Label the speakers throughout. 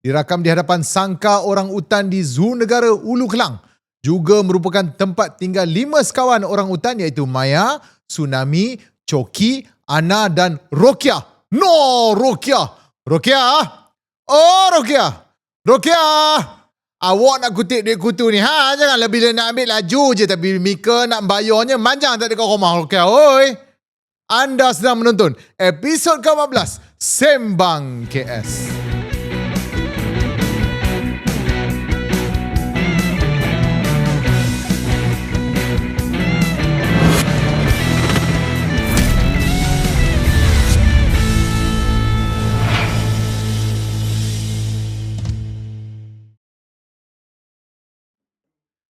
Speaker 1: dirakam di hadapan sangka orang utan di Zoo Negara Ulu Kelang. Juga merupakan tempat tinggal 5 sekawan orang utan iaitu Maya, Tsunami, Choki, Ana dan Rokia. No, Rokia! Rokia! Oh, Rokia! Rokia! Awak nak kutip duit kutu ni, ha? Janganlah bila nak ambil laju je tapi Mika nak bayarnya manjang tak dekat rumah Rokia, oi! Anda sedang menonton episod ke-14 Sembang KS.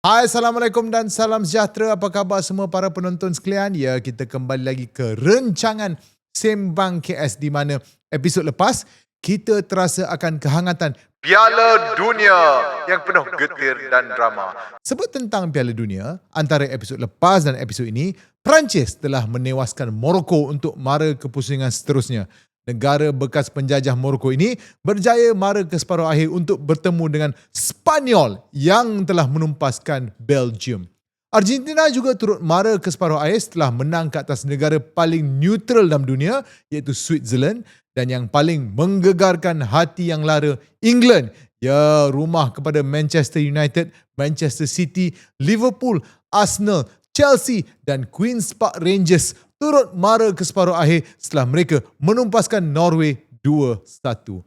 Speaker 1: Hai, Assalamualaikum dan salam sejahtera. Apa khabar semua para penonton sekalian? Ya, kita kembali lagi ke rancangan Sembang KS di mana episod lepas kita terasa akan kehangatan Piala Dunia yang penuh getir dan drama. Sebut tentang Piala Dunia, antara episod lepas dan episod ini, Perancis telah menewaskan Morocco untuk mara ke pusingan seterusnya. Negara bekas penjajah Morocco ini berjaya mara ke separuh akhir untuk bertemu dengan Spanyol yang telah menumpaskan Belgium. Argentina juga turut mara ke separuh akhir setelah menang ke atas negara paling neutral dalam dunia iaitu Switzerland, dan yang paling menggegarkan hati yang lara, England. Ya, rumah kepada Manchester United, Manchester City, Liverpool, Arsenal, Chelsea dan Queen's Park Rangers turut mara ke separuh akhir setelah mereka menumpaskan Norway 2-1.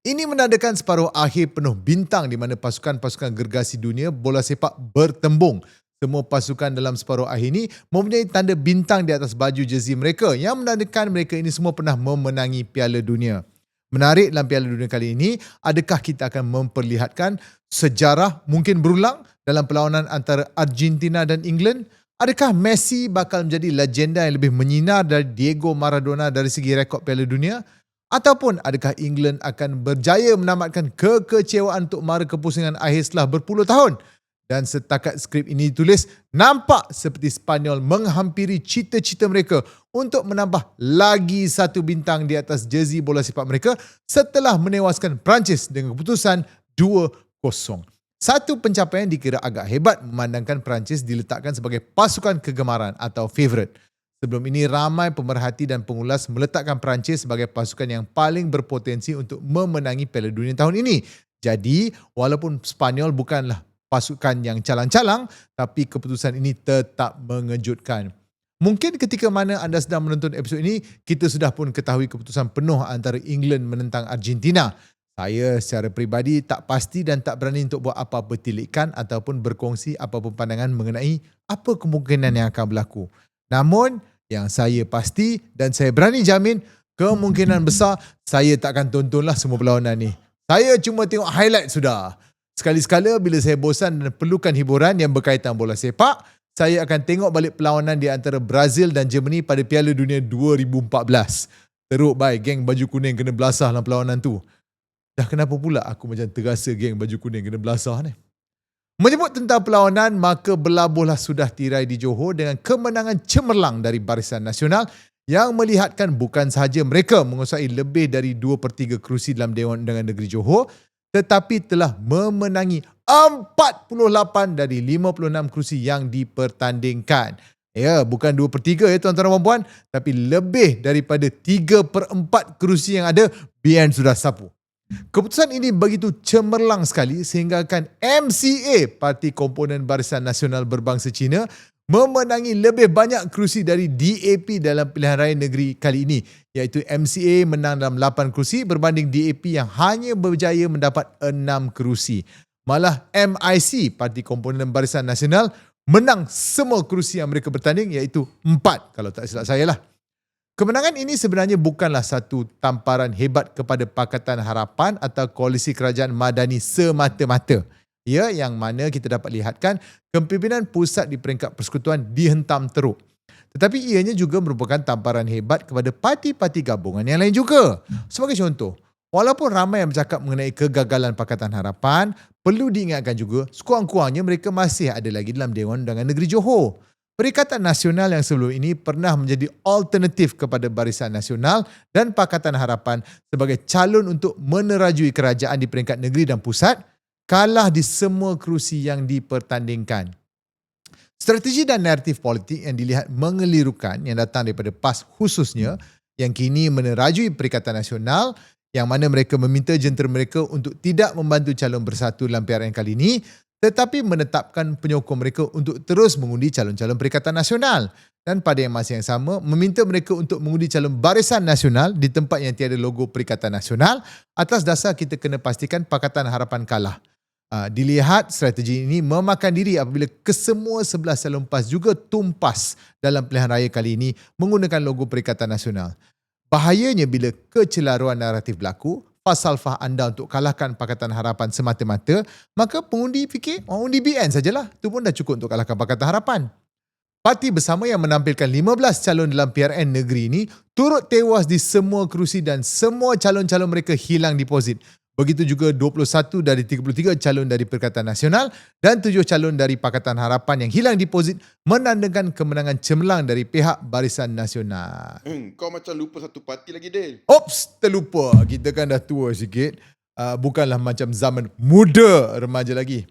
Speaker 1: Ini menandakan separuh akhir penuh bintang di mana pasukan-pasukan gergasi dunia bola sepak bertembung. Semua pasukan dalam separuh akhir ini mempunyai tanda bintang di atas baju jersey mereka yang menandakan mereka ini semua pernah memenangi Piala Dunia. Menarik dalam Piala Dunia kali ini, adakah kita akan memperlihatkan sejarah mungkin berulang dalam perlawanan antara Argentina dan England? Adakah Messi bakal menjadi legenda yang lebih menyinar dari Diego Maradona dari segi rekod Piala Dunia? Ataupun adakah England akan berjaya menamatkan kekecewaan untuk mara ke pusingan akhir setelah berpuluh tahun? Dan setakat skrip ini ditulis, nampak seperti Spanyol menghampiri cita-cita mereka untuk menambah lagi satu bintang di atas jersey bola sepak mereka setelah menewaskan Perancis dengan keputusan 2-0. Satu pencapaian dikira agak hebat memandangkan Perancis diletakkan sebagai pasukan kegemaran atau favourite. Sebelum ini ramai pemerhati dan pengulas meletakkan Perancis sebagai pasukan yang paling berpotensi untuk memenangi Piala Dunia tahun ini. Jadi, walaupun Spanyol bukanlah pasukan yang calang-calang, tapi keputusan ini tetap mengejutkan. Mungkin ketika mana anda sedang menonton episod ini, kita sudah pun ketahui keputusan penuh antara England menentang Argentina. Saya secara peribadi tak pasti dan tak berani untuk buat apa-apa tilikan ataupun berkongsi apa-apa pandangan mengenai apa kemungkinan yang akan berlaku. Namun, yang saya pasti dan saya berani jamin, kemungkinan besar saya tak akan tontonlah semua perlawanan ni. Saya cuma tengok highlight sudah. Sekali-sekala bila saya bosan dan perlukan hiburan yang berkaitan bola sepak, saya akan tengok balik perlawanan di antara Brazil dan Germany pada Piala Dunia 2014. Teruk baik, geng baju kuning kena belasah dalam perlawanan tu. Dah kenapa pula aku macam terasa geng baju kuning kena belasah ni? Menyebut tentang perlawanan, maka berlabuhlah sudah tirai di Johor dengan kemenangan cemerlang dari Barisan Nasional yang melihatkan bukan sahaja mereka menguasai lebih dari 2/3 kerusi dalam Dewan Undangan Negeri Johor, tetapi telah memenangi 48 dari 56 kerusi yang dipertandingkan. Ya, bukan 2/3 ya tuan-tuan dan puan-puan, tapi lebih daripada 3/4 kerusi yang ada, BN sudah sapu. Keputusan ini begitu cemerlang sekali sehingga kan MCA, Parti Komponen Barisan Nasional Berbangsa Cina, memenangi lebih banyak kerusi dari DAP dalam pilihan raya negeri kali ini, iaitu MCA menang dalam 8 kerusi berbanding DAP yang hanya berjaya mendapat 6 kerusi. Malah MIC, Parti Komponen Barisan Nasional, menang semua kerusi yang mereka bertanding iaitu 4 kalau tak silap saya lah. Kemenangan ini sebenarnya bukanlah satu tamparan hebat kepada Pakatan Harapan atau Koalisi Kerajaan Madani semata-mata. Ya, yang mana kita dapat lihatkan kepimpinan pusat di peringkat persekutuan dihentam teruk. Tetapi ianya juga merupakan tamparan hebat kepada parti-parti gabungan yang lain juga. Sebagai contoh, walaupun ramai yang bercakap mengenai kegagalan Pakatan Harapan, perlu diingatkan juga sekurang-kurangnya mereka masih ada lagi dalam Dewan Undangan Negeri Johor. Perikatan Nasional yang sebelum ini pernah menjadi alternatif kepada Barisan Nasional dan Pakatan Harapan sebagai calon untuk menerajui kerajaan di peringkat negeri dan pusat, kalah di semua kerusi yang dipertandingkan. Strategi dan naratif politik yang dilihat mengelirukan yang datang daripada PAS khususnya yang kini menerajui Perikatan Nasional yang mana mereka meminta jentera mereka untuk tidak membantu calon bersatu dalam PRN kali ini tetapi menetapkan penyokong mereka untuk terus mengundi calon-calon Perikatan Nasional dan pada yang masa yang sama meminta mereka untuk mengundi calon Barisan Nasional di tempat yang tiada logo Perikatan Nasional atas dasar kita kena pastikan Pakatan Harapan kalah. Dilihat strategi ini memakan diri apabila kesemua 11 calon PAS juga tumpas dalam pilihan raya kali ini menggunakan logo Perikatan Nasional. Bahayanya bila kecelaruan naratif berlaku, falsafah anda untuk kalahkan Pakatan Harapan semata-mata, maka pengundi fikir, undi BN sajalah. Itu pun dah cukup untuk kalahkan Pakatan Harapan. Parti Bersama yang menampilkan 15 calon dalam PRN negeri ini turut tewas di semua kerusi dan semua calon-calon mereka hilang deposit. Begitu juga 21 dari 33 calon dari Perikatan Nasional dan 7 calon dari Pakatan Harapan yang hilang deposit menandakan kemenangan cemerlang dari pihak Barisan Nasional.
Speaker 2: Kau macam lupa satu parti lagi, Del.
Speaker 1: Ops, terlupa. Kita kan dah tua sikit. Bukanlah macam zaman muda remaja lagi.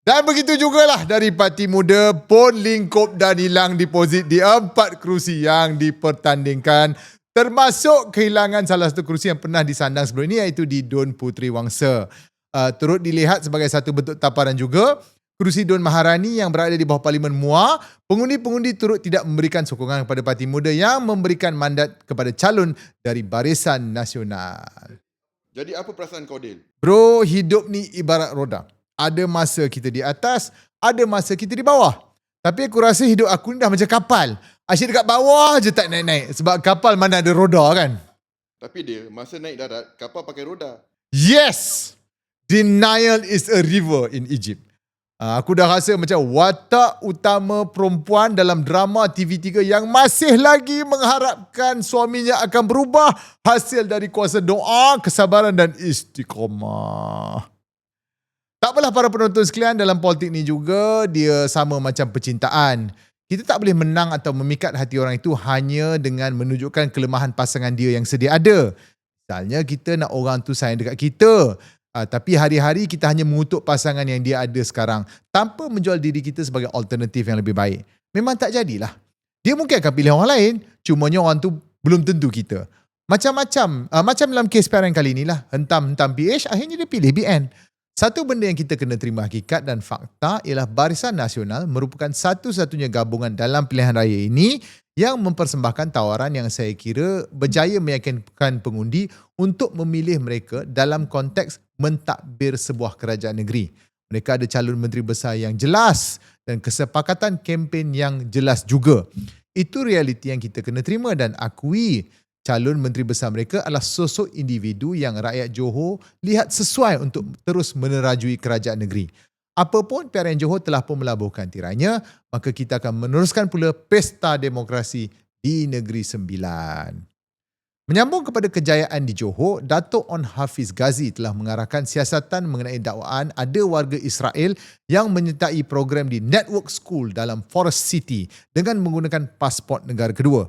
Speaker 1: Dan begitu jugalah dari Parti Muda pun lingkup dan hilang deposit di 4 kerusi yang dipertandingkan. Termasuk kehilangan salah satu kerusi yang pernah disandang sebelum ini iaitu di Dun Puteri Wangsa. Turut dilihat sebagai satu bentuk taparan juga, kerusi Dun Maharani yang berada di bawah Parlimen Muar, pengundi-pengundi turut tidak memberikan sokongan kepada Parti Muda yang memberikan mandat kepada calon dari Barisan Nasional.
Speaker 2: Jadi apa perasaan kau, Del?
Speaker 1: Bro, hidup ni ibarat roda. Ada masa kita di atas, ada masa kita di bawah. Tapi aku rasa hidup aku ni dah macam kapal. Asyik dekat bawah je tak naik-naik. Sebab kapal mana ada roda kan?
Speaker 2: Tapi Del, masa naik darat, kapal pakai roda.
Speaker 1: Yes! The Nile is a river in Egypt. Aku dah rasa macam watak utama perempuan dalam drama TV3 yang masih lagi mengharapkan suaminya akan berubah hasil dari kuasa doa, kesabaran dan istiqamah. Tak apalah para penonton sekalian, dalam politik ni juga dia sama macam percintaan. Kita tak boleh menang atau memikat hati orang itu hanya dengan menunjukkan kelemahan pasangan dia yang sedia ada. Misalnya kita nak orang tu sayang dekat kita. Tapi hari-hari kita hanya mengutuk pasangan yang dia ada sekarang tanpa menjual diri kita sebagai alternatif yang lebih baik. Memang tak jadilah. Dia mungkin akan pilih orang lain, cumanya orang tu belum tentu kita. Macam-macam. Macam dalam kes PRN kali inilah. Hentam-hentam PH, akhirnya dia pilih BN. Satu benda yang kita kena terima hakikat dan fakta ialah Barisan Nasional merupakan satu-satunya gabungan dalam pilihan raya ini yang mempersembahkan tawaran yang saya kira berjaya meyakinkan pengundi untuk memilih mereka dalam konteks mentadbir sebuah kerajaan negeri. Mereka ada calon menteri besar yang jelas dan kesepakatan kempen yang jelas juga. Itu realiti yang kita kena terima dan akui. Calon menteri besar mereka adalah sosok individu yang rakyat Johor lihat sesuai untuk terus menerajui kerajaan negeri. Apapun PRN Johor telah pun melabuhkan tirainya, maka kita akan meneruskan pula pesta demokrasi di Negeri Sembilan. Menyambung kepada kejayaan di Johor, Dato' On Hafiz Ghazi telah mengarahkan siasatan mengenai dakwaan ada warga Israel yang menyertai program di Network School dalam Forest City dengan menggunakan pasport negara kedua.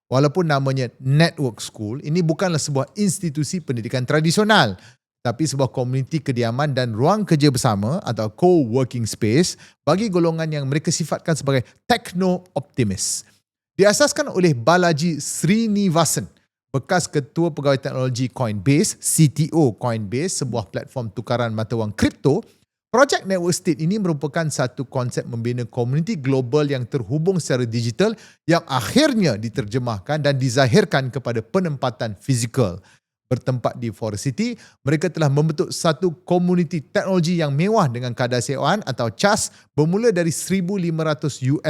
Speaker 1: Walaupun namanya Network School, ini bukanlah sebuah institusi pendidikan tradisional, tapi sebuah komuniti kediaman dan ruang kerja bersama atau co-working space bagi golongan yang mereka sifatkan sebagai techno-optimist. Diasaskan oleh Balaji Srinivasan, bekas Ketua Pegawai Teknologi Coinbase, CTO Coinbase, sebuah platform tukaran mata wang kripto. Projek Network State ini merupakan satu konsep membina komuniti global yang terhubung secara digital yang akhirnya diterjemahkan dan dizahirkan kepada penempatan fizikal. Bertempat di Forest City, mereka telah membentuk satu komuniti teknologi yang mewah dengan kadar sewaan atau CAS bermula dari $1,500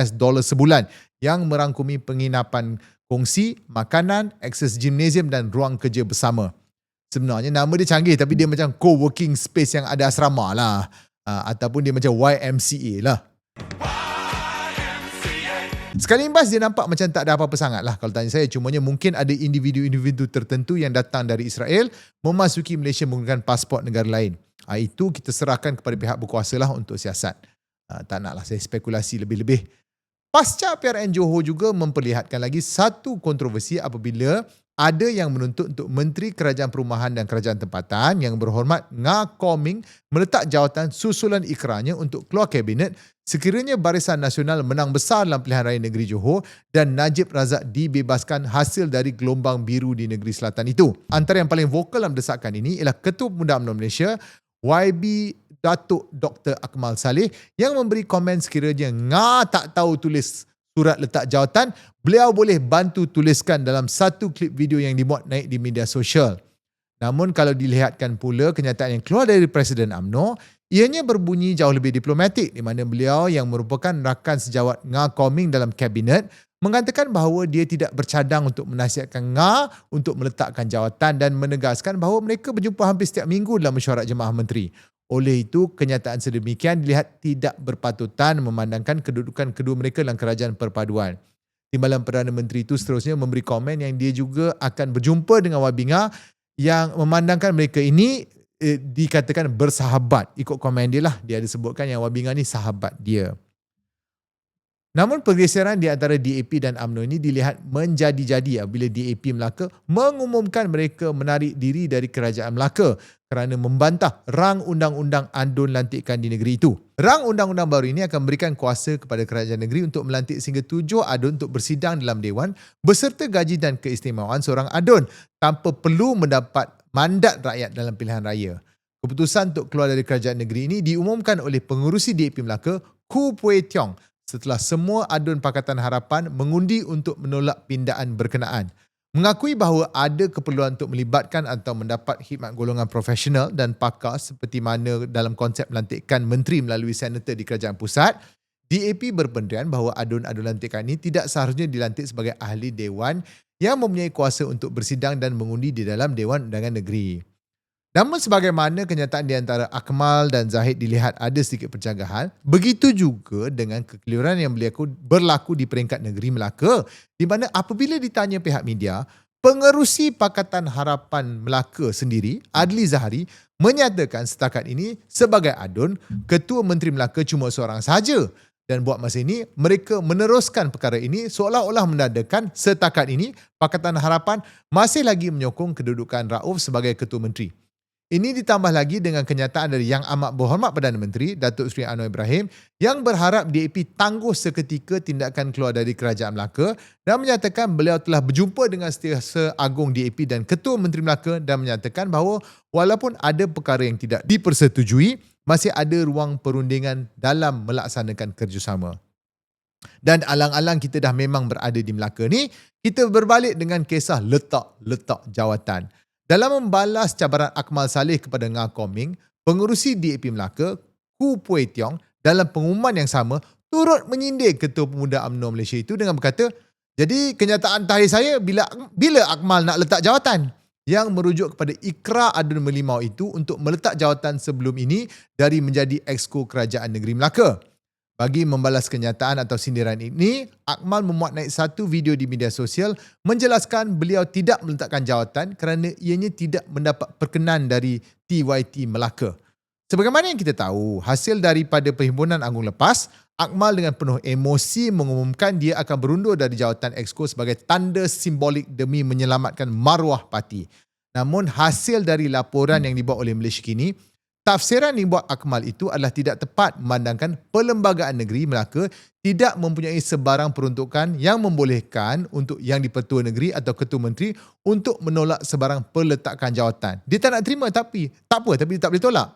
Speaker 1: sebulan yang merangkumi penginapan kongsi, makanan, akses gimnasium dan ruang kerja bersama. Sebenarnya nama dia canggih tapi dia macam co-working space yang ada asrama lah. Ataupun dia macam YMCA lah. Sekali imbas dia nampak macam tak ada apa-apa sangat lah kalau tanya saya. Cumanya mungkin ada individu-individu tertentu yang datang dari Israel memasuki Malaysia menggunakan pasport negara lain. Itu kita serahkan kepada pihak berkuasa lah untuk siasat. Tak naklah saya spekulasi lebih-lebih. Pasca PRN Johor juga memperlihatkan lagi satu kontroversi apabila ada yang menuntut untuk Menteri Kerajaan Perumahan dan Kerajaan Tempatan yang berhormat Nga Koming meletak jawatan susulan ikrarnya untuk keluar kabinet sekiranya Barisan Nasional menang besar dalam pilihan raya negeri Johor dan Najib Razak dibebaskan hasil dari gelombang biru di negeri selatan itu. Antara yang paling vokal dalam desakan ini ialah Ketua Pemuda UMNO Malaysia YB Datuk Dr. Akmal Saleh yang memberi komen sekiranya Nga tak tahu tulis surat letak jawatan, beliau boleh bantu tuliskan dalam satu klip video yang dimuat naik di media sosial. Namun kalau dilihatkan pula kenyataan yang keluar dari Presiden UMNO, ianya berbunyi jauh lebih diplomatik di mana beliau yang merupakan rakan sejawat Nga Koming dalam kabinet mengatakan bahawa dia tidak bercadang untuk menasihatkan Nga untuk meletakkan jawatan dan menegaskan bahawa mereka berjumpa hampir setiap minggu dalam mesyuarat jemaah menteri. Oleh itu, kenyataan sedemikian dilihat tidak berpatutan memandangkan kedudukan kedua mereka dalam kerajaan perpaduan. Timbalan Perdana Menteri itu seterusnya memberi komen yang dia juga akan berjumpa dengan Wabinga yang memandangkan mereka ini dikatakan bersahabat. Ikut komen dia lah, dia ada sebutkan yang Wabinga ni sahabat dia. Namun pergeseran di antara DAP dan UMNO ini dilihat menjadi-jadi bila DAP Melaka mengumumkan mereka menarik diri dari Kerajaan Melaka kerana membantah rang undang-undang adun lantikan di negeri itu. Rang undang-undang baru ini akan memberikan kuasa kepada kerajaan negeri untuk melantik sehingga 7 adun untuk bersidang dalam Dewan beserta gaji dan keistimewaan seorang adun tanpa perlu mendapat mandat rakyat dalam pilihan raya. Keputusan untuk keluar dari kerajaan negeri ini diumumkan oleh pengurusi DAP Melaka, Khoo Pui Tiong, setelah semua adun Pakatan Harapan mengundi untuk menolak pindaan berkenaan. Mengakui bahawa ada keperluan untuk melibatkan atau mendapat khidmat golongan profesional dan pakar seperti mana dalam konsep melantikkan menteri melalui senator di kerajaan pusat, DAP berpendirian bahawa adun-adun lantikan ini tidak seharusnya dilantik sebagai ahli dewan yang mempunyai kuasa untuk bersidang dan mengundi di dalam Dewan Undangan Negeri. Namun sebagaimana kenyataan di antara Akmal dan Zahid dilihat ada sedikit percanggahan, begitu juga dengan kekeliruan yang berlaku di peringkat negeri Melaka, di mana apabila ditanya pihak media, pengerusi Pakatan Harapan Melaka sendiri, Adli Zahari, menyatakan setakat ini sebagai adun, Ketua Menteri Melaka cuma seorang sahaja. Dan buat masa ini, mereka meneruskan perkara ini seolah-olah menandakan setakat ini Pakatan Harapan masih lagi menyokong kedudukan Rauf sebagai Ketua Menteri. Ini ditambah lagi dengan kenyataan dari Yang Amat Berhormat Perdana Menteri, Datuk Seri Anwar Ibrahim, yang berharap DAP tangguh seketika tindakan keluar dari Kerajaan Melaka dan menyatakan beliau telah berjumpa dengan Setiausaha Agung DAP dan Ketua Menteri Melaka dan menyatakan bahawa walaupun ada perkara yang tidak dipersetujui, masih ada ruang perundingan dalam melaksanakan kerjasama. Dan alang-alang kita dah memang berada di Melaka ni, kita berbalik dengan kisah letak jawatan. Dalam membalas cabaran Akmal Saleh kepada Nga Koming, pengerusi DAP Melaka, Khoo Pui Tiong, dalam pengumuman yang sama, turut menyindir Ketua Pemuda UMNO Malaysia itu dengan berkata, jadi kenyataan terakhir saya bila Akmal nak letak jawatan, yang merujuk kepada ikrar adun melimau itu untuk meletak jawatan sebelum ini dari menjadi Exco Kerajaan Negeri Melaka. Bagi membalas kenyataan atau sindiran ini, Akmal memuat naik satu video di media sosial menjelaskan beliau tidak meletakkan jawatan kerana ianya tidak mendapat perkenan dari TYT Melaka. Sebagaimana yang kita tahu, hasil daripada Perhimpunan Agung lepas, Akmal dengan penuh emosi mengumumkan dia akan berundur dari jawatan Exco sebagai tanda simbolik demi menyelamatkan maruah parti. Namun hasil dari laporan yang dibuat oleh Malaysia Kini, tafsiran yang dibuat Akmal itu adalah tidak tepat memandangkan Perlembagaan Negeri Melaka tidak mempunyai sebarang peruntukan yang membolehkan untuk yang di-Pertua Negeri atau Ketua Menteri untuk menolak sebarang peletakan jawatan. Dia tak nak terima tapi tak dia tak boleh tolak.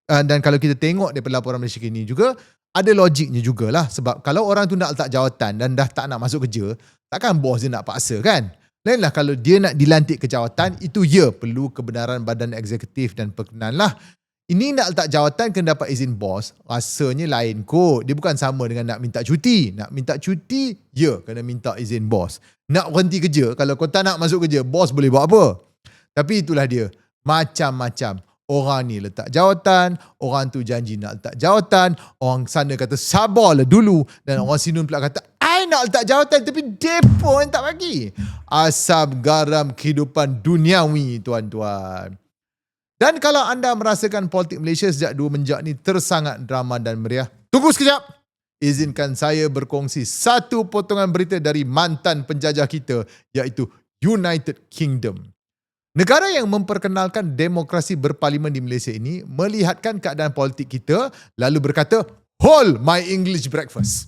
Speaker 1: Dan kalau kita tengok daripada laporan Malaysia Kini juga, ada logiknya jugalah. Sebab kalau orang tu nak letak jawatan dan dah tak nak masuk kerja, takkan bos dia nak paksa kan? Lainlah kalau dia nak dilantik ke jawatan, itu perlu kebenaran badan eksekutif dan perkenan lah. Ini nak letak jawatan kena dapat izin bos, rasanya lain kot. Dia bukan sama dengan nak minta cuti. Nak minta cuti, kena minta izin bos. Nak berhenti kerja, kalau kau tak nak masuk kerja, bos boleh buat apa? Tapi itulah dia. Macam-macam. Orang ni letak jawatan, orang tu janji nak letak jawatan, orang sana kata sabarlah dulu, dan orang sini pula kata, I nak letak jawatan tapi depo yang tak bagi. Asam garam kehidupan duniawi, tuan-tuan. Dan kalau anda merasakan politik Malaysia sejak 2 menjak ni tersangat drama dan meriah, tunggu sekejap. izinkan saya berkongsi satu potongan berita dari mantan penjajah kita, iaitu United Kingdom. Negara yang memperkenalkan demokrasi berparlimen di Malaysia ini melihatkan keadaan politik kita lalu berkata, "Hold my English breakfast."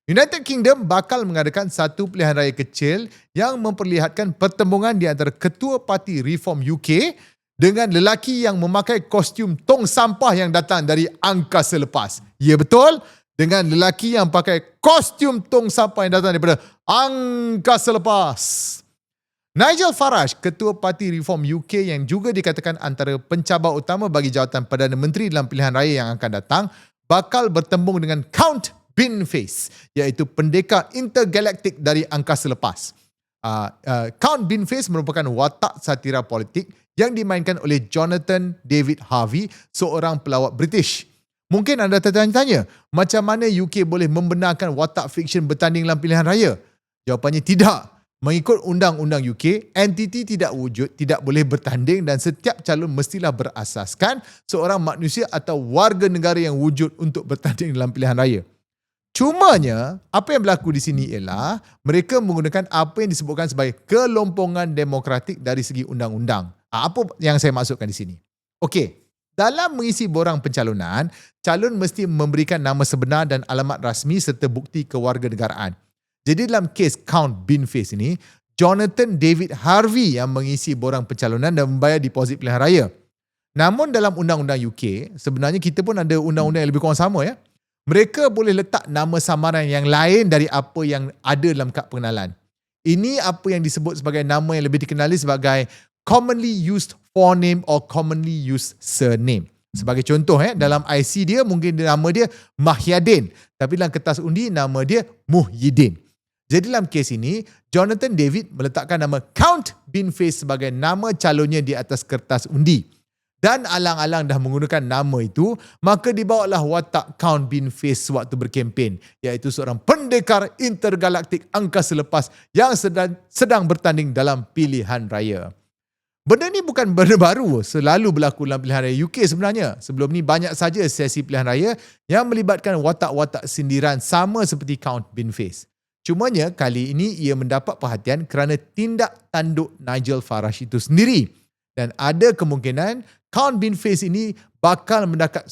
Speaker 1: United Kingdom bakal mengadakan satu pilihan raya kecil yang memperlihatkan pertembungan di antara Ketua Parti Reform UK dengan lelaki yang memakai kostum tong sampah yang datang dari angkasa lepas. Ya betul, dengan lelaki yang pakai kostum tong sampah yang datang daripada angkasa lepas. Nigel Farage, Ketua Parti Reform UK yang juga dikatakan antara pencabar utama bagi jawatan Perdana Menteri dalam pilihan raya yang akan datang, bakal bertembung dengan Count Binface, iaitu pendekar intergalaktik dari angkasa lepas. Count Binface merupakan watak satira politik yang dimainkan oleh Jonathan David Harvey, seorang pelawak British. Mungkin anda tertanya-tanya, macam mana UK boleh membenarkan watak fiksyen bertanding dalam pilihan raya? Jawapannya tidak. Mengikut undang-undang UK, entiti tidak wujud tidak boleh bertanding dan setiap calon mestilah berasaskan seorang manusia atau warga negara yang wujud untuk bertanding dalam pilihan raya. Cumanya, apa yang berlaku di sini ialah mereka menggunakan apa yang disebutkan sebagai kelompongan demokratik dari segi undang-undang. Apa yang saya maksudkan di sini? Okey, dalam mengisi borang pencalonan, calon mesti memberikan nama sebenar dan alamat rasmi serta bukti kewarganegaraan. Jadi dalam kes Count Binface ini, Jonathan David Harvey yang mengisi borang pencalonan dan membayar deposit pilihan raya. Namun dalam undang-undang UK, sebenarnya kita pun ada undang-undang yang lebih kurang sama ya. Mereka boleh letak nama samaran yang lain dari apa yang ada dalam kad pengenalan. Ini apa yang disebut sebagai nama yang lebih dikenali sebagai commonly used forename or commonly used surname. Sebagai contoh, dalam IC dia mungkin nama dia Mahyadin, tapi dalam kertas undi nama dia Muhyiddin. Jadi dalam kes ini, Jonathan David meletakkan nama Count Binface sebagai nama calonnya di atas kertas undi. Dan alang-alang dah menggunakan nama itu, maka dibawalah watak Count Binface sewaktu berkempen, iaitu seorang pendekar intergalaktik angkasa lepas yang sedang bertanding dalam pilihan raya. Benda ni bukan benda baru, selalu berlaku dalam pilihan raya UK sebenarnya. Sebelum ni banyak saja sesi pilihan raya yang melibatkan watak-watak sindiran sama seperti Count Binface. Cumanya kali ini ia mendapat perhatian kerana tindak tanduk Nigel Farage itu sendiri. Dan ada kemungkinan Count Binface ini bakal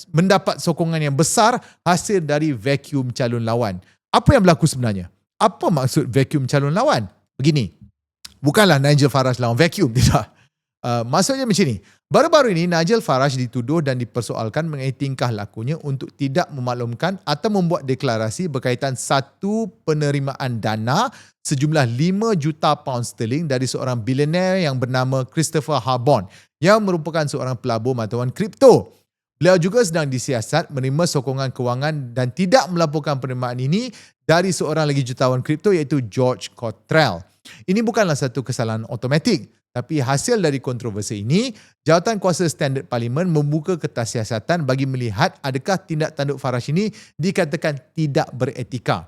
Speaker 1: mendapat sokongan yang besar hasil dari vacuum calon lawan. Apa yang berlaku sebenarnya? Apa maksud vacuum calon lawan? Begini, bukanlah Nigel Farage lawan vacuum, tidak. Maksudnya macam ni. Baru-baru ini Nigel Farage dituduh dan dipersoalkan mengenai tingkah lakunya untuk tidak memaklumkan atau membuat deklarasi berkaitan satu penerimaan dana sejumlah 5 juta pound sterling dari seorang bilioner yang bernama Christopher Harbon yang merupakan seorang pelabur matawan kripto. Beliau juga sedang disiasat menerima sokongan kewangan dan tidak melaporkan penerimaan ini dari seorang lagi jutawan kripto iaitu George Cottrell. Ini bukanlah satu kesalahan automatik. Tapi hasil dari kontroversi ini, Jawatan Kuasa Standard Parlimen membuka kertas siasatan bagi melihat adakah tindak tanduk Farage ini dikatakan tidak beretika.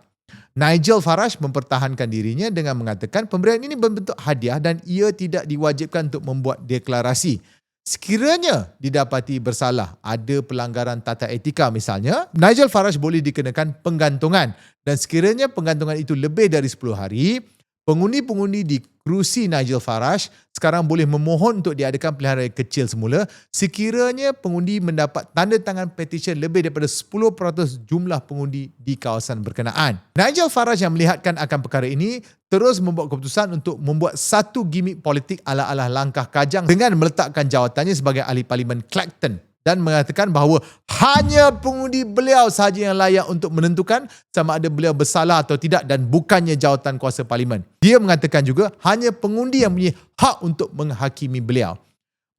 Speaker 1: Nigel Farage mempertahankan dirinya dengan mengatakan pemberian ini berbentuk hadiah dan ia tidak diwajibkan untuk membuat deklarasi. Sekiranya didapati bersalah, ada pelanggaran tata etika misalnya, Nigel Farage boleh dikenakan penggantungan dan sekiranya penggantungan itu lebih dari 10 hari, pengundi-pengundi di kerusi Nigel Farage sekarang boleh memohon untuk diadakan pilihan raya kecil semula sekiranya pengundi mendapat tanda tangan petisyen lebih daripada 10% jumlah pengundi di kawasan berkenaan. Nigel Farage yang melihatkan akan perkara ini terus membuat keputusan untuk membuat satu gimmick politik ala-ala langkah kajang dengan meletakkan jawatannya sebagai ahli parlimen Clacton dan mengatakan bahawa hanya pengundi beliau sahaja yang layak untuk menentukan sama ada beliau bersalah atau tidak dan bukannya jawatan kuasa parlimen. Dia mengatakan juga hanya pengundi yang mempunyai hak untuk menghakimi beliau.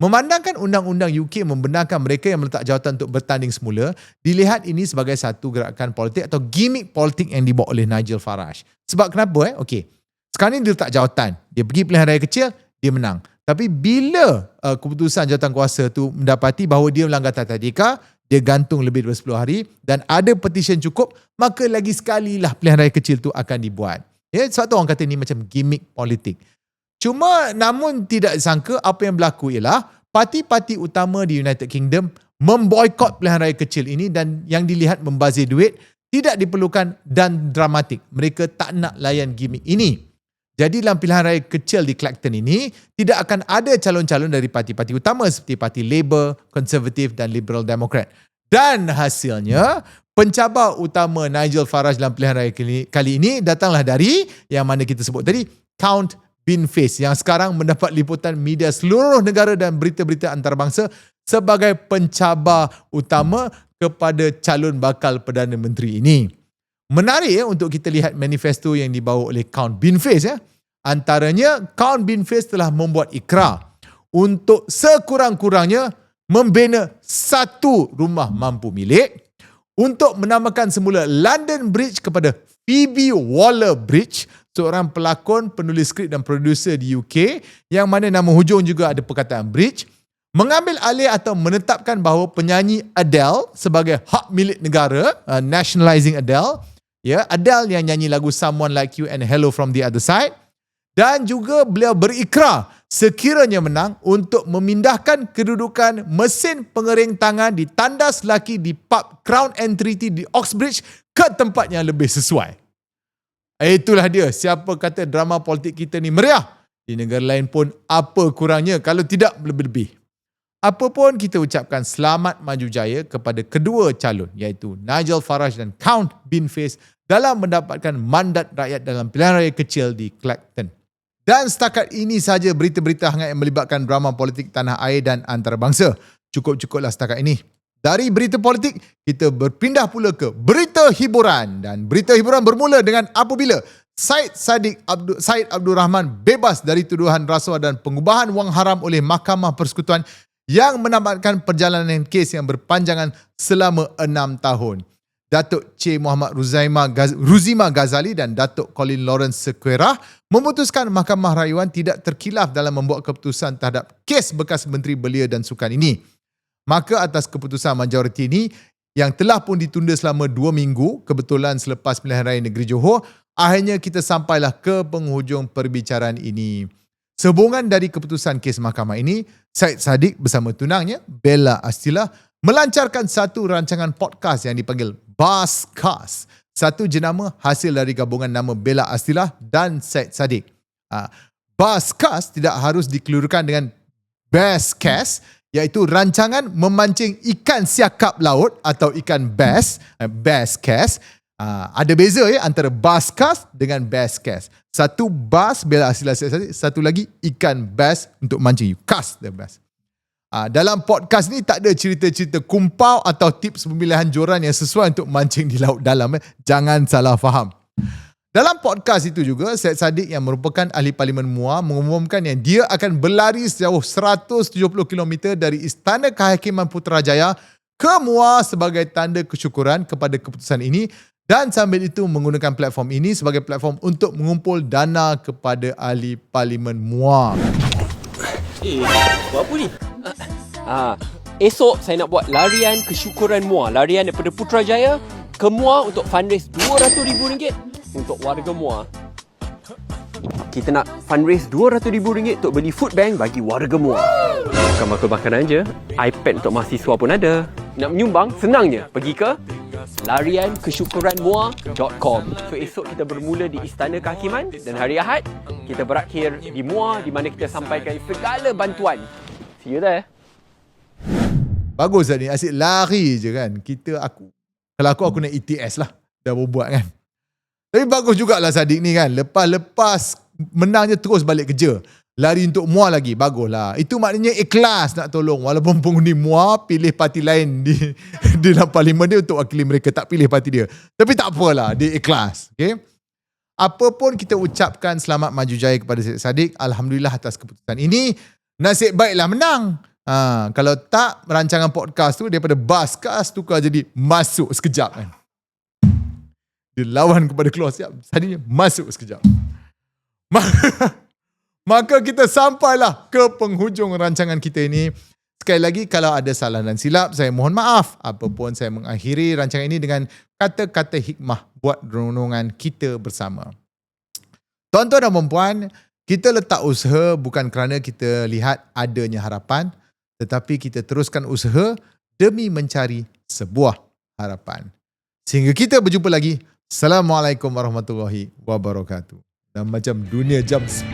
Speaker 1: Memandangkan undang-undang UK membenarkan mereka yang meletak jawatan untuk bertanding semula, dilihat ini sebagai satu gerakan politik atau gimmick politik yang dibawa oleh Nigel Farage. Sebab kenapa? Okey. Sekarang ni dia letak jawatan. Dia pergi pilihan raya kecil, dia menang. Tapi bila keputusan jawatan kuasa tu mendapati bahawa dia melanggar tata etika, dia gantung lebih daripada 10 hari dan ada petisyen cukup, maka lagi sekali lah pilihan raya kecil tu akan dibuat. Ya, sebab tu orang kata ni macam gimmick politik. Cuma namun tidak disangka apa yang berlaku ialah parti-parti utama di United Kingdom memboikot pilihan raya kecil ini dan yang dilihat membazir duit tidak diperlukan dan dramatik. Mereka tak nak layan gimmick ini. Jadi dalam pilihan raya kecil di Clacton ini, tidak akan ada calon-calon dari parti-parti utama seperti Parti Labor, Konservatif dan Liberal Demokrat. Dan hasilnya, pencabar utama Nigel Farage dalam pilihan raya kali ini datanglah dari yang mana kita sebut tadi, Count Binface yang sekarang mendapat liputan media seluruh negara dan berita-berita antarabangsa sebagai pencabar utama kepada calon bakal Perdana Menteri ini. Menarik untuk kita lihat manifesto yang dibawa oleh Count Binface. Antaranya, Count Binface telah membuat ikrar untuk sekurang-kurangnya membina satu rumah mampu milik, untuk menamakan semula London Bridge kepada Phoebe Waller-Bridge, seorang pelakon, penulis skrip dan produser di UK, yang mana nama hujung juga ada perkataan bridge, mengambil alih atau menetapkan bahawa penyanyi Adele sebagai hak milik negara, nationalising Adele, Adele yang nyanyi lagu Someone Like You and Hello From The Other Side, dan juga beliau berikrar sekiranya menang untuk memindahkan kedudukan mesin pengering tangan di tandas lelaki di pub Crown and Treaty di Oxbridge ke tempat yang lebih sesuai. Itulah dia, siapa kata drama politik kita ni meriah. Di negara lain pun apa kurangnya kalau tidak lebih-lebih. Apa pun kita ucapkan selamat maju jaya kepada kedua calon iaitu Nigel Farage dan Count Binface dalam mendapatkan mandat rakyat dalam pilihan raya kecil di Clacton. Dan setakat ini sahaja berita-berita hangat yang melibatkan drama politik tanah air dan antarabangsa. Cukup-cukuplah setakat ini. Dari berita politik, kita berpindah pula ke berita hiburan. Dan berita hiburan bermula dengan apabila Syed Abdul Rahman bebas dari tuduhan rasuah dan pengubahan wang haram oleh Mahkamah Persekutuan yang menamatkan perjalanan kes yang berpanjangan selama 6 tahun. Datuk C. Muhammad Ruzima Ghazali dan Datuk Colin Lawrence Sequeira memutuskan Mahkamah Rayuan tidak terkilaf dalam membuat keputusan terhadap kes bekas Menteri Belia dan Sukan ini. Maka atas keputusan majoriti ini yang telah pun ditunda selama 2 minggu, kebetulan selepas pilihan raya negeri Johor, akhirnya kita sampailah ke penghujung perbicaraan ini. Sehubungan dari keputusan kes mahkamah ini, Syed Saddiq bersama tunangnya, Bella Astilah, melancarkan satu rancangan podcast yang dipanggil Buzzcast. Satu jenama hasil dari gabungan nama Bella Astilah dan Syed Saddiq. Buzzcast tidak harus dikeluarkan dengan Basscast, iaitu rancangan memancing ikan siakap laut atau ikan bass, Basscast. Ada beza antara Buzzcast dengan Basscast. Satu bass Bella Astilah, satu lagi ikan bass untuk mancing. You cast the bass. Dalam podcast ni tak ada cerita-cerita kumpau atau tips pemilihan joran yang sesuai untuk mancing di laut dalam. Jangan salah faham. Dalam podcast itu juga, Syed Saddiq yang merupakan ahli Parlimen MUA mengumumkan yang dia akan berlari sejauh 170 km dari Istana Kehakiman Putrajaya ke MUA sebagai tanda kesyukuran kepada keputusan ini, dan sambil itu menggunakan platform ini sebagai platform untuk mengumpul dana kepada ahli Parlimen MUA.
Speaker 3: Buat apa ni? Esok saya nak buat larian kesyukuran MUA. Larian daripada Putrajaya ke MUA untuk fundraise RM200,000 untuk warga MUA. Kita nak fundraise RM200,000 untuk beli food bank bagi warga MUA. Bukan makanan je, iPad untuk mahasiswa pun ada. Nak menyumbang, senangnya pergi ke lariankesyukuranmua.com. So esok kita bermula di Istana Kehakiman dan hari Ahad kita berakhir di MUA di mana kita sampaikan segala bantuan. See you there.
Speaker 1: Bagus lah ni, asyik lari je kan. Kalau aku nak ETS lah. Dah buat kan. Tapi bagus jugalah Saddiq ni kan. Lepas menang je terus balik kerja. Lari untuk MUA lagi. Baguslah. Itu maknanya ikhlas nak tolong. Walaupun pengundi MUA pilih parti lain di dalam parlimen dia untuk wakili mereka. Tak pilih parti dia. Tapi tak apalah. Dia ikhlas. Okay? Apa pun kita ucapkan selamat maju jaya kepada Syed Saddiq. Alhamdulillah atas keputusan ini. Nasib baiklah menang. Kalau tak, rancangan podcast tu daripada Buzzcast tukar jadi masuk sekejap kan. Dia lawan kepada keluar siap. Tadinya masuk sekejap. Maka kita sampailah ke penghujung rancangan kita ini. Sekali lagi, kalau ada salah dan silap, saya mohon maaf. Apapun, saya mengakhiri rancangan ini dengan kata-kata hikmah buat renungan kita bersama. Tuan-tuan dan puan-puan, kita letak usaha bukan kerana kita lihat adanya harapan, tetapi kita teruskan usaha demi mencari sebuah harapan. Sehingga kita berjumpa lagi. Assalamualaikum warahmatullahi wabarakatuh. Dan macam dunia jam 10.